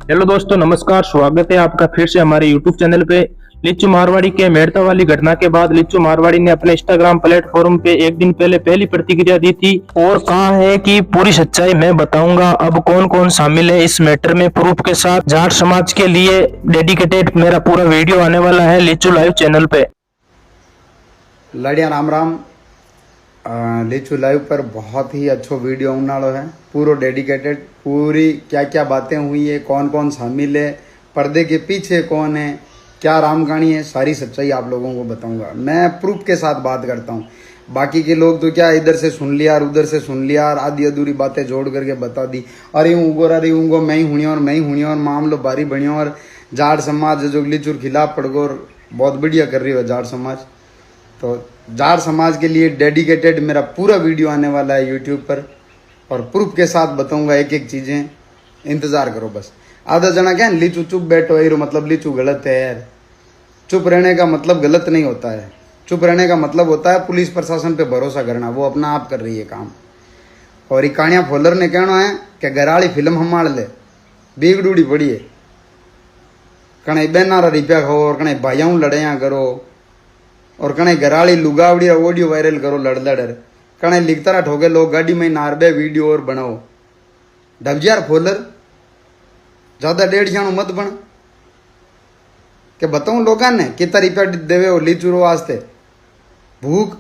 Hello दोस्तों, नमस्कार। स्वागत है आपका फिर से हमारे यूट्यूब चैनल पे। लिच्चू मारवाड़ी के मेड़ता वाली घटना के बाद लिच्चू मारवाड़ी ने अपने इंस्टाग्राम प्लेटफॉर्म पे एक दिन पहले पहली प्रतिक्रिया दी थी और कहा है कि पूरी सच्चाई मैं बताऊंगा। अब कौन कौन शामिल है इस मैटर में प्रूफ के साथ जाट समाज के लिए डेडिकेटेड मेरा पूरा वीडियो आने वाला है लिच्चू लाइव चैनल पे। लड़िया राम राम। लिच्चू लाइव पर बहुत ही अच्छो वीडियो आने वालो है, पूरो डेडिकेटेड। पूरी क्या क्या बातें हुई है, कौन कौन शामिल है, पर्दे के पीछे कौन है, क्या राम कहानी है, सारी सच्चाई आप लोगों को बताऊंगा। मैं प्रूफ के साथ बात करता हूँ। बाकी के लोग तो क्या इधर से सुन लिया और उधर से सुन लिया और आधी अधूरी बातें जोड़ करके बता दी। अरे उंगो मैं ही हुई और मामलो भारी बनियो और जाट समाज जो लिच्चू खिलाफ पड़गोर बहुत बढ़िया कर रही है जाट समाज। तो जाट समाज के लिए डेडिकेटेड मेरा पूरा वीडियो आने वाला है यूट्यूब पर और प्रूफ के साथ बताऊंगा एक एक चीजें। इंतजार करो बस। आधा जना क्या लिच्चू चुप बैठो ये मतलब लिच्चू गलत है यार। चुप रहने का मतलब गलत नहीं होता है। चुप रहने का मतलब होता है पुलिस प्रशासन पे भरोसा करना, वो अपना आप कर रही है काम। और इकानिया फोलर ने कहना है कि घराली फिल्म हमाड़ ले बीग डूडी पड़ी है, कणे बेनारा रिप्या खाओ और कणे भाइयों लड़ाइया करो और कणे घराली लुगावड़ी ऑडियो वायरल करो लड़ लड़, कणे लिखता ठोके लोग गाड़ी में नारबे वीडियो और बनाओ। ढबजियार फोलर ज्यादा 1.5 जानो मत बन के बताऊं लोगों ने कितना रिप्या देवे हो लिच्चू वास्ते। भूख